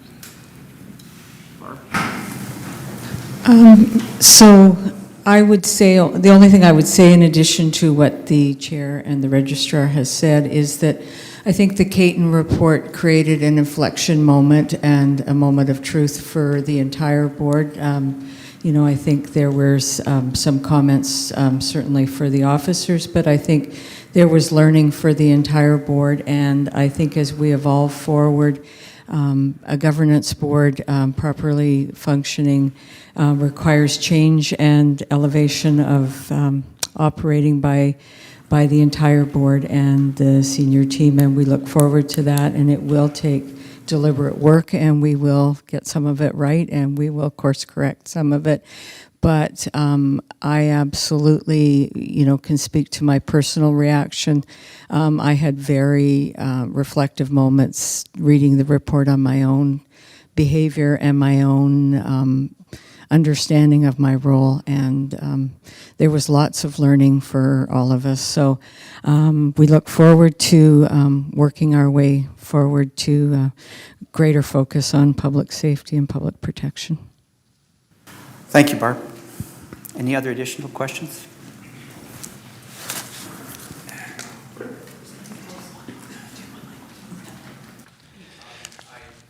So I would say, the only thing I would say in addition to what the chair and the registrar has said is that I think the Caton report created an inflection moment and a moment of truth for the entire board. I think there were some comments certainly for the officers, but I think there was learning for the entire board, and I think as we evolve forward, a governance board properly functioning requires change and elevation of operating by the entire board and the senior team, and we look forward to that, and it will take deliberate work, and we will get some of it right, and we will course correct some of it. But I absolutely, can speak to my personal reaction. I had very reflective moments reading the report on my own behavior and my own understanding of my role, and there was lots of learning for all of us. So we look forward to working our way forward to greater focus on public safety and public protection. Thank you, Barb. Any other additional questions?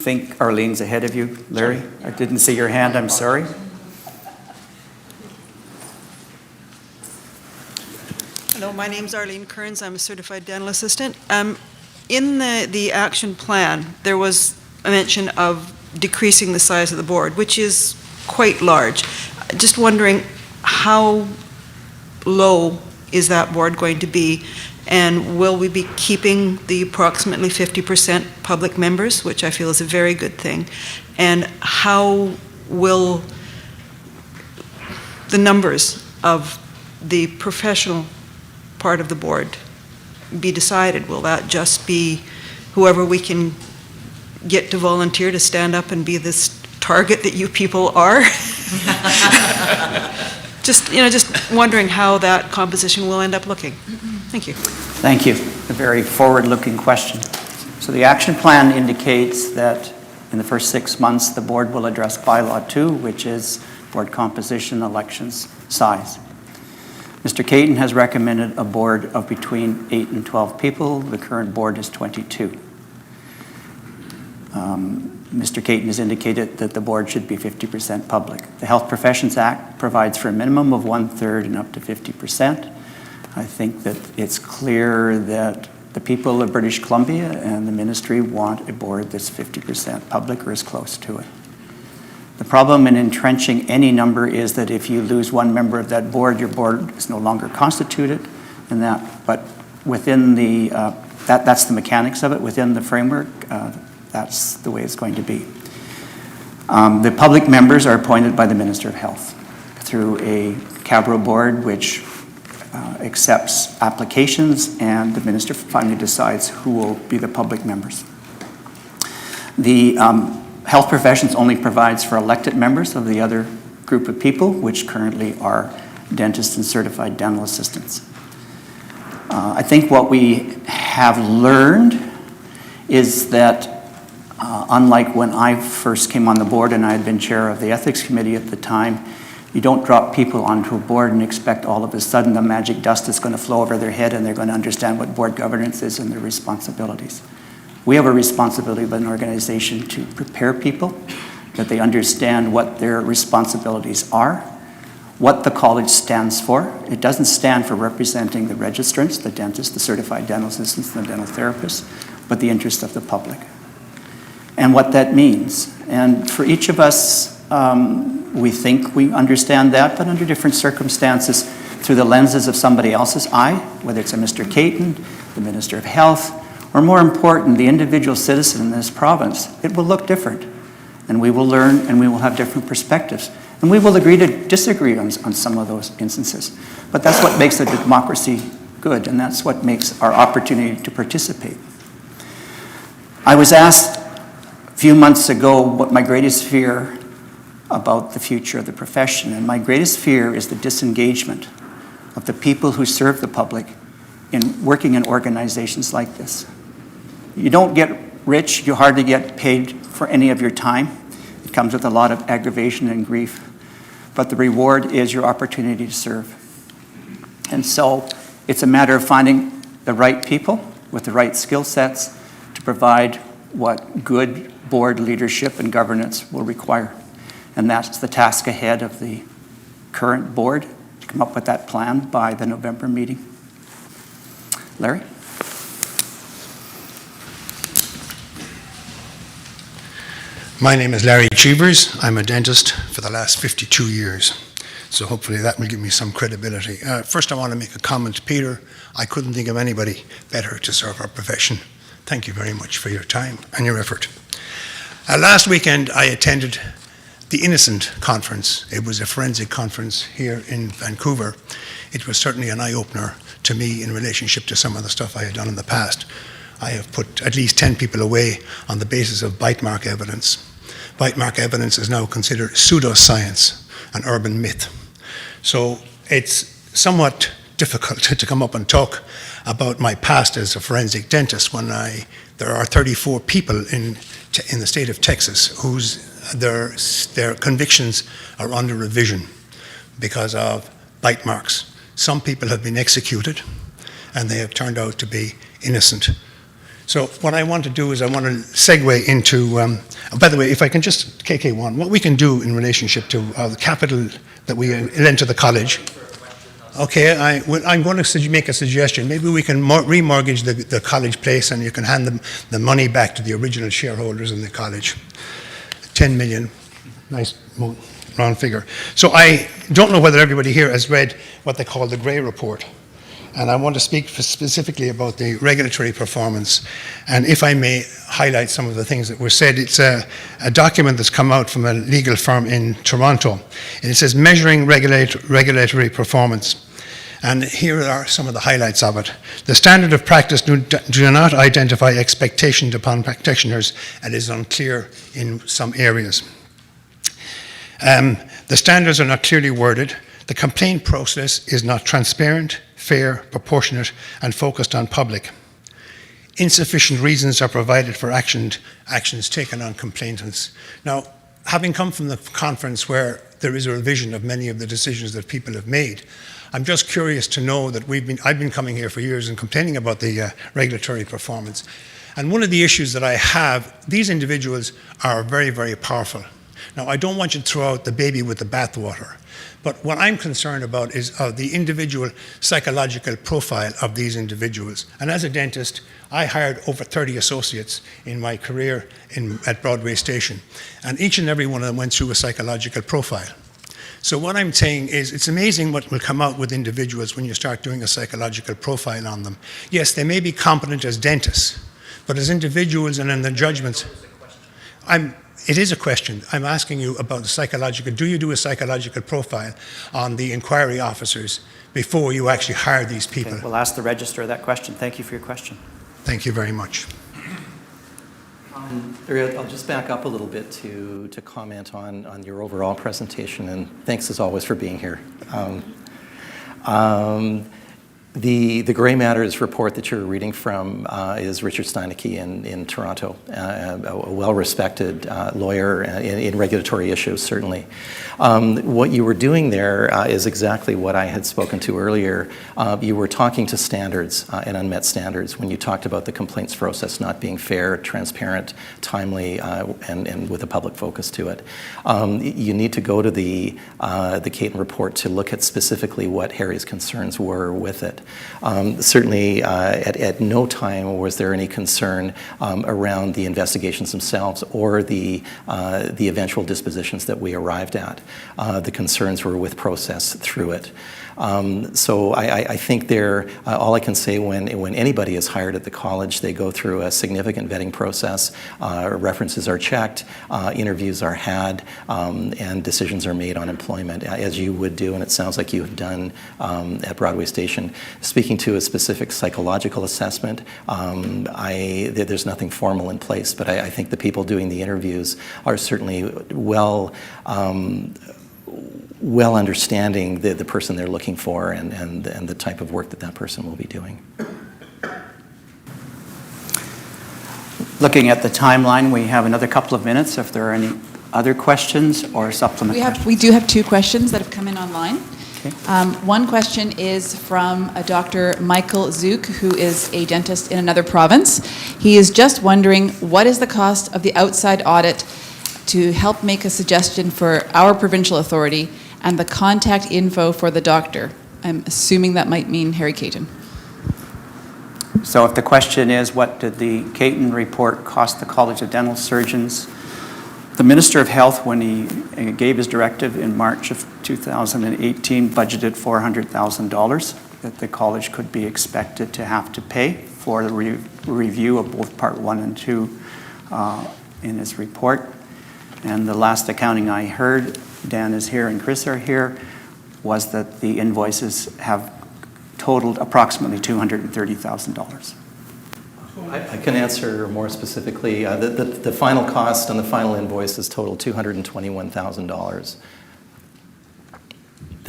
I think Arlene's ahead of you, Larry. I didn't see your hand, I'm sorry. Hello, my name's Arlene Kearns. I'm a certified dental assistant. In the action plan, there was a mention of decreasing the size of the board, which is quite large. Just wondering, how low is that board going to be? And will we be keeping the approximately 50% public members, which I feel is a very good thing? And how will the numbers of the professional part of the board be decided? Will that just be whoever we can get to volunteer to stand up and be this target that you people are? Just wondering how that composition will end up looking. Thank you. Thank you. A very forward-looking question. So the action plan indicates that in the first 6 months, the board will address bylaw 2, which is board composition, elections, size. Mr. Caton has recommended a board of between 8 and 12 people. The current board is 22. Mr. Caton has indicated that the board should be 50% public. The Health Professions Act provides for a minimum of 1/3 and up to 50%. I think that it's clear that the people of British Columbia and the ministry want a board that's 50% public or as close to it. The problem in entrenching any number is that if you lose one member of that board, your board is no longer constituted, and but within the that's the mechanics of it. Within the framework, that's the way it's going to be. The public members are appointed by the Minister of Health through a Cabro board, which accepts applications, and the minister finally decides who will be the public members. The Health Professions only provides for elected members of the other group of people, which currently are dentists and certified dental assistants. I think what we have learned is that unlike when I first came on the board and I had been chair of the ethics committee at the time, you don't drop people onto a board and expect all of a sudden the magic dust is going to flow over their head and they're going to understand what board governance is and their responsibilities. We have a responsibility of an organization to prepare people, that they understand what their responsibilities are, what the college stands for. It doesn't stand for representing the registrants, the dentists, the certified dental assistants, and the dental therapists, but the interest of the public. And what that means. And for each of us, we think we understand that, but under different circumstances, through the lenses of somebody else's eye, whether it's a Mr. Caton, the Minister of Health, or more important, the individual citizen in this province, it will look different. And we will learn and we will have different perspectives. And we will agree to disagree on some of those instances. But that's what makes a democracy good, and that's what makes our opportunity to participate. I was asked a few months ago what my greatest fear about the future of the profession, and my greatest fear is the disengagement of the people who serve the public in working in organizations like this. You don't get rich, you hardly get paid for any of your time. It comes with a lot of aggravation and grief, but the reward is your opportunity to serve. And so it's a matter of finding the right people with the right skill sets to provide what good board leadership and governance will require. And that's the task ahead of the current board, to come up with that plan by the November meeting. Larry? My name is Larry Cheevers. I'm a dentist for the last 52 years. So hopefully that will give me some credibility. First I want to make a comment. Peter, I couldn't think of anybody better to serve our profession. Thank you very much for your time and your effort. Last weekend I attended the Innocent Conference. It was a forensic conference here in Vancouver. It was certainly an eye-opener to me in relationship to some of the stuff I had done in the past. I have put at least 10 people away on the basis of bite mark evidence. Bite mark evidence is now considered pseudoscience. an urban myth. So it's somewhat difficult to come up and talk about my past as a forensic dentist when there are 34 people in the state of Texas whose their convictions are under revision because of bite marks. Some people have been executed and they have turned out to be innocent. So what I want to do is I want to segue into, by the way, if I can just, KK1, what we can do in relationship to the capital that we lend to the college. Okay, I'm going to make a suggestion. Maybe we can remortgage the college place and you can hand them the money back to the original shareholders in the college. 10 million, nice round figure. So I don't know whether everybody here has read what they call the Gray Report. And I want to speak specifically about the regulatory performance. And if I may highlight some of the things that were said, it's a document that's come out from a legal firm in Toronto. And it says, Measuring Regulatory Performance. And here are some of the highlights of it. The standard of practice do not identify expectations upon practitioners and is unclear in some areas. The standards are not clearly worded. The complaint process is not transparent, fair, proportionate, and focused on public. Insufficient reasons are provided for actions taken on complainants. Now, having come from the conference where there is a revision of many of the decisions that people have made, I'm just curious to know that I've been coming here for years and complaining about the regulatory performance. And one of the issues that I have, these individuals are very, very powerful. Now, I don't want you to throw out the baby with the bathwater, but what I'm concerned about is the individual psychological profile of these individuals. And as a dentist, I hired over 30 associates in my career at Broadway Station, and each and every one of them went through a psychological profile. So what I'm saying is it's amazing what will come out with individuals when you start doing a psychological profile on them. Yes, they may be competent as dentists, but as individuals and in their judgments, it is a question. I'm asking you about the psychological. Do you do a psychological profile on the inquiry officers before you actually hire these people? Okay, we'll ask the registrar that question. Thank you for your question. Thank you very much. I'll just back up a little bit to comment on your overall presentation, and thanks as always for being here. The Gray Matters report that you're reading from is Richard Steinecke in Toronto, a well-respected lawyer in regulatory issues, certainly. What you were doing there is exactly what I had spoken to earlier. You were talking to standards and unmet standards when you talked about the complaints process not being fair, transparent, timely, and with a public focus to it. You need to go to the Caton report to look at specifically what Harry's concerns were with it. Certainly, at no time was there any concern around the investigations themselves or the eventual dispositions that we arrived at. The concerns were with process through it. So I think all I can say when anybody is hired at the college, they go through a significant vetting process. References are checked, interviews are had, and decisions are made on employment, as you would do, and it sounds like you have done at Broadway Station. Speaking to a specific psychological assessment, there's nothing formal in place, but I think the people doing the interviews are certainly well understanding the person they're looking for and the type of work that person will be doing. Looking at the timeline, we have another couple of minutes if there are any other questions or supplementary questions. We do have two questions that have come in online. Okay. One question is from Dr. Michael Zook, who is a dentist in another province. He is just wondering, what is the cost of the outside audit to help make a suggestion for our provincial authority and the contact info for the doctor? I'm assuming that might mean Harry Caton. So if the question is, what did the Caton report cost the College of Dental Surgeons? The Minister of Health, when he gave his directive in March of 2018, budgeted $400,000 that the college could be expected to have to pay for the review of both Part 1 and 2 in his report. And the last accounting I heard, Dan is here and Chris are here, was that the invoices have totaled approximately $230,000. I can answer more specifically. The final cost on the final invoice is total $221,000.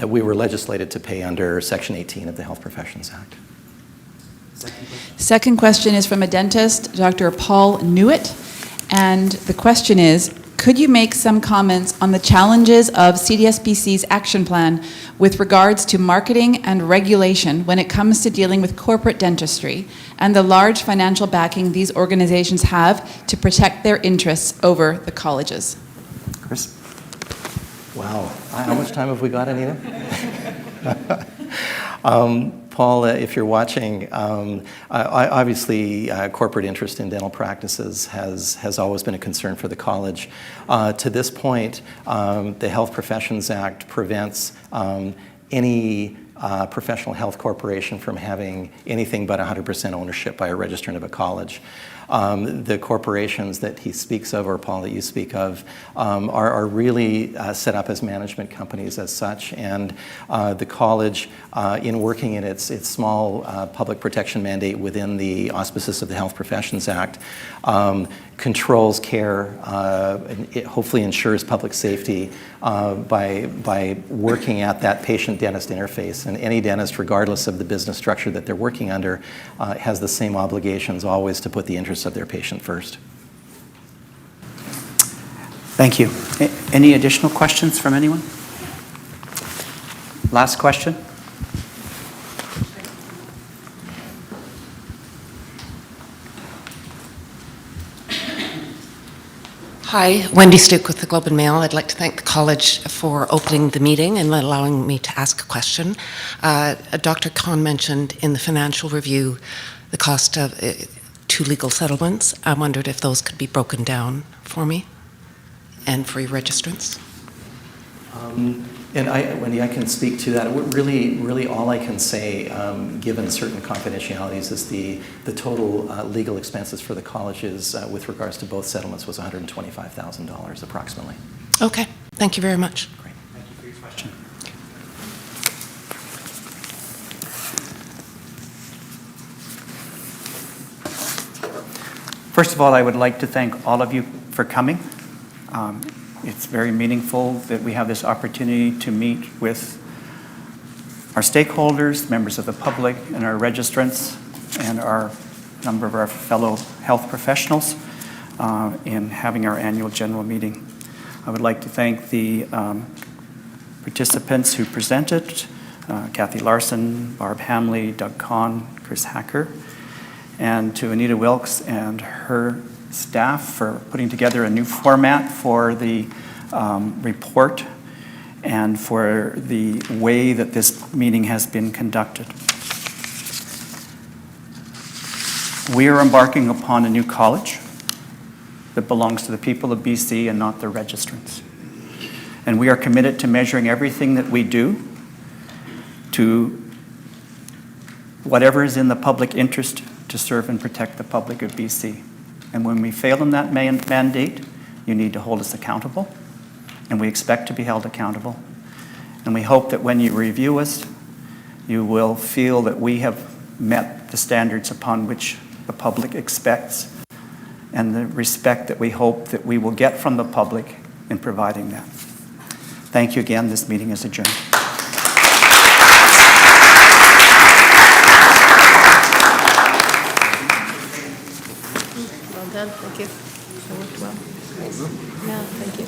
that we were legislated to pay under Section 18 of the Health Professions Act. Second question is from a dentist, Dr. Paul Newitt, and the question is, could you make some comments on the challenges of Cdsbc's action plan with regards to marketing and regulation when it comes to dealing with corporate dentistry and the large financial backing these organizations have to protect their interests over the colleges? Chris? Wow. How much time have we got, Anita? Paul, if you're watching, obviously corporate interest in dental practices has always been a concern for the college. To this point, the Health Professions Act prevents any professional health corporation from having anything but 100% ownership by a registrant of a college. The corporations that he speaks of, or Paul, that you speak of, are really set up as management companies as such, and the college, in working in its small public protection mandate within the auspices of the Health Professions Act, controls care, and it hopefully ensures public safety by working at that patient-dentist interface. And any dentist, regardless of the business structure that they're working under, has the same obligations always to put the interests of their patient first. Thank you. Any additional questions from anyone? Last question. Hi, Wendy Stuke with the Globe and Mail. I'd like to thank the college for opening the meeting and allowing me to ask a question. Dr. Khan mentioned in the financial review the cost of 2 legal settlements. I wondered if those could be broken down for me and for your registrants. And Wendy, I can speak to that. Really all I can say, given certain confidentialities, is the total legal expenses for the colleges with regards to both settlements was $125,000 approximately. Okay, thank you very much. Great, thank you for your question. First of all, I would like to thank all of you for coming. It's very meaningful that we have this opportunity to meet with our stakeholders, members of the public, and our registrants, and a number of our fellow health professionals in having our annual general meeting. I would like to thank the participants who presented, Kathy Larson, Barb Hamley, Doug Kahn, Chris Hacker, and to Anita Wilkes and her staff for putting together a new format for the report and for the way that this meeting has been conducted. We are embarking upon a new college that belongs to the people of BC and not the registrants. And we are committed to measuring everything that we do to whatever is in the public interest to serve and protect the public of BC. And when we fail in that mandate, you need to hold us accountable, and we expect to be held accountable. And we hope that when you review us, you will feel that we have met the standards upon which the public expects and the respect that we hope that we will get from the public in providing that. Thank you again. This meeting is adjourned. Well done. Thank you. That worked well. Yeah, thank you.